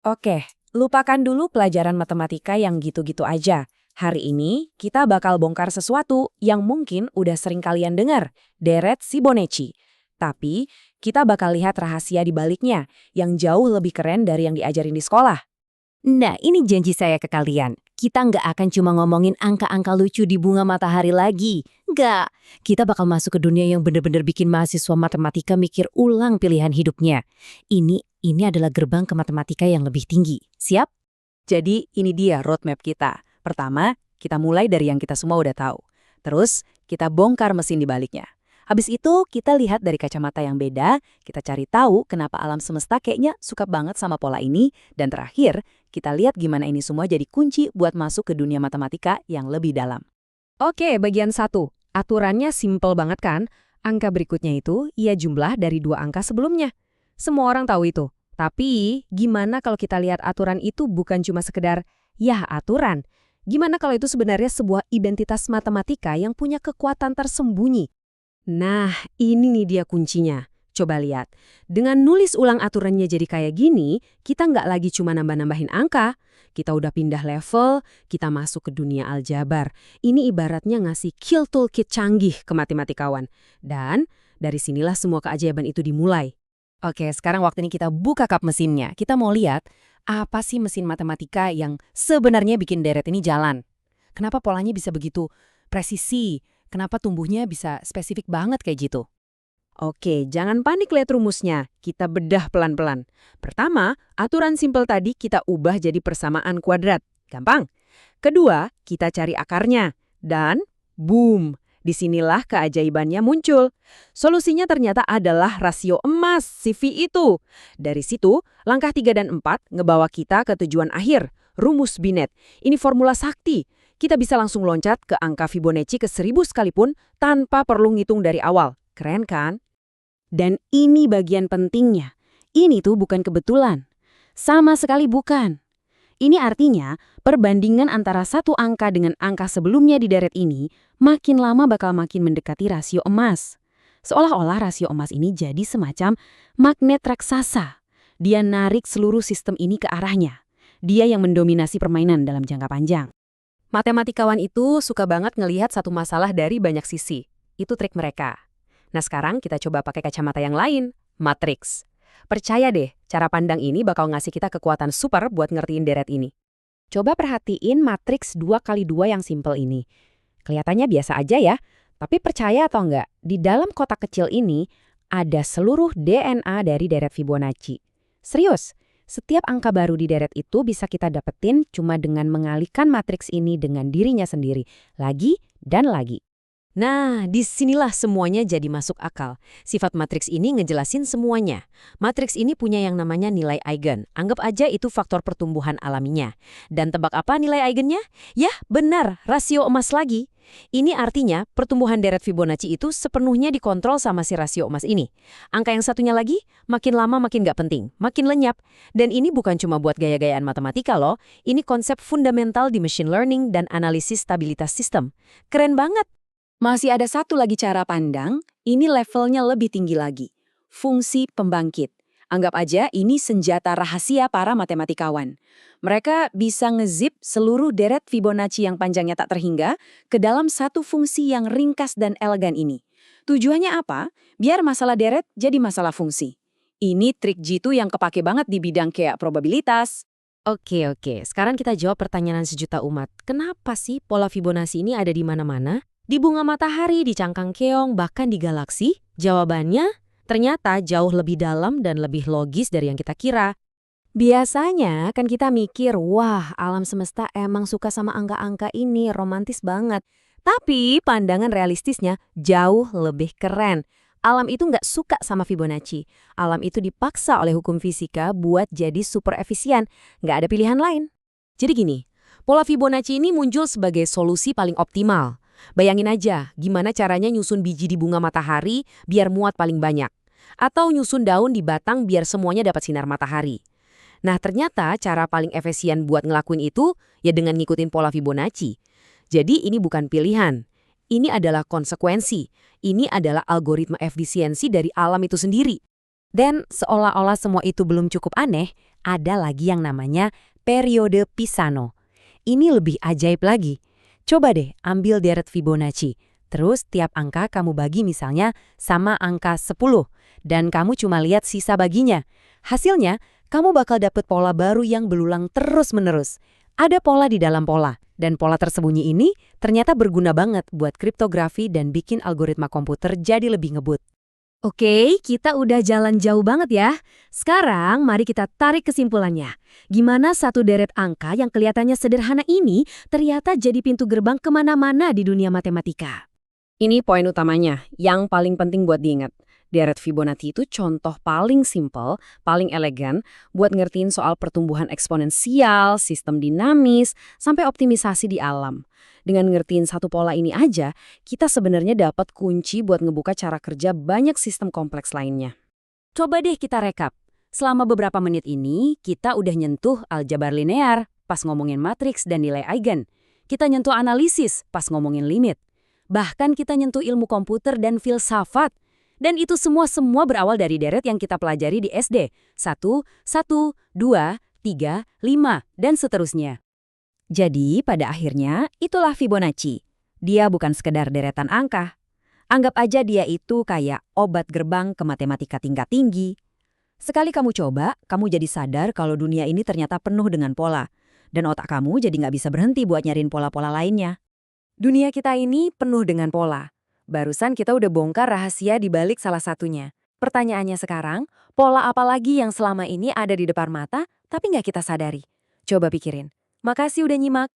Oke, lupakan dulu pelajaran matematika yang gitu-gitu aja. Hari ini kita bakal bongkar sesuatu yang mungkin udah sering kalian dengar, deret Fibonacci. Tapi kita bakal lihat rahasia di baliknya yang jauh lebih keren dari yang diajarin di sekolah. Nah, ini janji saya ke kalian. Kita nggak akan cuma ngomongin angka-angka lucu di bunga matahari lagi. Nggak. Kita bakal masuk ke dunia yang bener-bener bikin mahasiswa matematika mikir ulang pilihan hidupnya. Ini adalah gerbang ke matematika yang lebih tinggi. Siap? Jadi ini dia roadmap kita. Pertama, kita mulai dari yang kita semua udah tahu. Terus, kita bongkar mesin di baliknya. Habis itu, kita lihat dari kacamata yang beda, kita cari tahu kenapa alam semesta kayaknya suka banget sama pola ini, dan terakhir, kita lihat gimana ini semua jadi kunci buat masuk ke dunia matematika yang lebih dalam. Oke, bagian 1. Aturannya simple banget kan? Angka berikutnya itu, ia jumlah dari dua angka sebelumnya. Semua orang tahu itu. Tapi, gimana kalau kita lihat aturan itu bukan cuma sekedar, ya aturan. Gimana kalau itu sebenarnya sebuah identitas matematika yang punya kekuatan tersembunyi? Nah, ini nih dia kuncinya. Coba lihat, dengan nulis ulang aturannya jadi kayak gini, kita nggak lagi cuma nambah-nambahin angka. Kita udah pindah level, kita masuk ke dunia aljabar. Ini ibaratnya ngasih kill toolkit canggih ke matematikawan. Dan dari sinilah semua keajaiban itu dimulai. Oke, sekarang waktu ini kita buka kap mesinnya. Kita mau lihat, apa sih mesin matematika yang sebenarnya bikin deret ini jalan? Kenapa polanya bisa begitu presisi? Kenapa tumbuhnya bisa spesifik banget kayak gitu? Oke, jangan panik lihat rumusnya. Kita bedah pelan-pelan. Pertama, aturan simpel tadi kita ubah jadi persamaan kuadrat. Gampang. Kedua, kita cari akarnya. Dan, boom, disinilah keajaibannya muncul. Solusinya ternyata adalah rasio emas, CV itu. Dari situ, langkah 3 dan 4 ngebawa kita ke tujuan akhir, rumus Binet. Ini formula sakti. Kita bisa langsung loncat ke angka Fibonacci ke 1000 sekalipun tanpa perlu ngitung dari awal. Keren kan? Dan ini bagian pentingnya. Ini tuh bukan kebetulan. Sama sekali bukan. Ini artinya perbandingan antara satu angka dengan angka sebelumnya di deret ini makin lama bakal makin mendekati rasio emas. Seolah-olah rasio emas ini jadi semacam magnet raksasa. Dia narik seluruh sistem ini ke arahnya. Dia yang mendominasi permainan dalam jangka panjang. Matematikawan itu suka banget ngelihat satu masalah dari banyak sisi. Itu trik mereka. Nah sekarang kita coba pakai kacamata yang lain, matriks. Percaya deh, cara pandang ini bakal ngasih kita kekuatan super buat ngertiin deret ini. Coba perhatiin matriks 2x2 yang simple ini. Kelihatannya biasa aja ya, tapi percaya atau enggak, di dalam kotak kecil ini ada seluruh DNA dari deret Fibonacci. Serius, setiap angka baru di deret itu bisa kita dapetin cuma dengan mengalihkan matriks ini dengan dirinya sendiri, lagi dan lagi. Nah, disinilah semuanya jadi masuk akal. Sifat matriks ini ngejelasin semuanya. Matriks ini punya yang namanya nilai eigen. Anggap aja itu faktor pertumbuhan alaminya. Dan tebak apa nilai eigennya? Yah, benar, rasio emas lagi. Ini artinya pertumbuhan deret Fibonacci itu sepenuhnya dikontrol sama si rasio emas ini. Angka yang satunya lagi, makin lama makin nggak penting, makin lenyap. Dan ini bukan cuma buat gaya-gayaan matematika loh. Ini konsep fundamental di machine learning dan analisis stabilitas sistem. Keren banget. Masih ada satu lagi cara pandang, ini levelnya lebih tinggi lagi. Fungsi pembangkit. Anggap aja ini senjata rahasia para matematikawan. Mereka bisa ngezip seluruh deret Fibonacci yang panjangnya tak terhingga ke dalam satu fungsi yang ringkas dan elegan ini. Tujuannya apa? Biar masalah deret jadi masalah fungsi. Ini trik jitu yang kepake banget di bidang kayak probabilitas. Oke, sekarang kita jawab pertanyaan sejuta umat. Kenapa sih pola Fibonacci ini ada di mana-mana? Di bunga matahari, di cangkang keong, bahkan di galaksi? Jawabannya ternyata jauh lebih dalam dan lebih logis dari yang kita kira. Biasanya kan kita mikir, wah alam semesta emang suka sama angka-angka ini, romantis banget. Tapi pandangan realistisnya jauh lebih keren. Alam itu nggak suka sama Fibonacci. Alam itu dipaksa oleh hukum fisika buat jadi super efisien. Nggak ada pilihan lain. Jadi gini, pola Fibonacci ini muncul sebagai solusi paling optimal. Bayangin aja gimana caranya nyusun biji di bunga matahari biar muat paling banyak. Atau nyusun daun di batang biar semuanya dapat sinar matahari. Nah ternyata cara paling efisien buat ngelakuin itu ya dengan ngikutin pola Fibonacci. Jadi ini bukan pilihan. Ini adalah konsekuensi. Ini adalah algoritma efisiensi dari alam itu sendiri. Dan seolah-olah semua itu belum cukup aneh, ada lagi yang namanya periode Pisano. Ini lebih ajaib lagi. Coba deh ambil deret Fibonacci. Terus tiap angka kamu bagi misalnya sama angka 10. Dan kamu cuma lihat sisa baginya. Hasilnya, kamu bakal dapet pola baru yang berulang terus-menerus. Ada pola di dalam pola. Dan pola tersembunyi ini ternyata berguna banget buat kriptografi dan bikin algoritma komputer jadi lebih ngebut. Oke, kita udah jalan jauh banget ya. Sekarang mari kita tarik kesimpulannya. Gimana satu deret angka yang kelihatannya sederhana ini ternyata jadi pintu gerbang kemana-mana di dunia matematika. Ini poin utamanya, yang paling penting buat diingat. Deret Fibonacci itu contoh paling simple, paling elegan buat ngertiin soal pertumbuhan eksponensial, sistem dinamis, sampai optimisasi di alam. Dengan ngertiin satu pola ini aja, kita sebenarnya dapat kunci buat ngebuka cara kerja banyak sistem kompleks lainnya. Coba deh kita rekap. Selama beberapa menit ini, kita udah nyentuh aljabar linear pas ngomongin matriks dan nilai eigen. Kita nyentuh analisis pas ngomongin limit. Bahkan kita nyentuh ilmu komputer dan filsafat. Dan itu semua berawal dari deret yang kita pelajari di SD. 1, 1, 2, 3, 5, dan seterusnya. Jadi, pada akhirnya, itulah Fibonacci. Dia bukan sekedar deretan angka. Anggap aja dia itu kayak obat gerbang ke matematika tingkat tinggi. Sekali kamu coba, kamu jadi sadar kalau dunia ini ternyata penuh dengan pola. Dan otak kamu jadi nggak bisa berhenti buat nyariin pola-pola lainnya. Dunia kita ini penuh dengan pola. Barusan kita udah bongkar rahasia di balik salah satunya. Pertanyaannya sekarang, pola apa lagi yang selama ini ada di depan mata tapi nggak kita sadari? Coba pikirin. Makasih udah nyimak.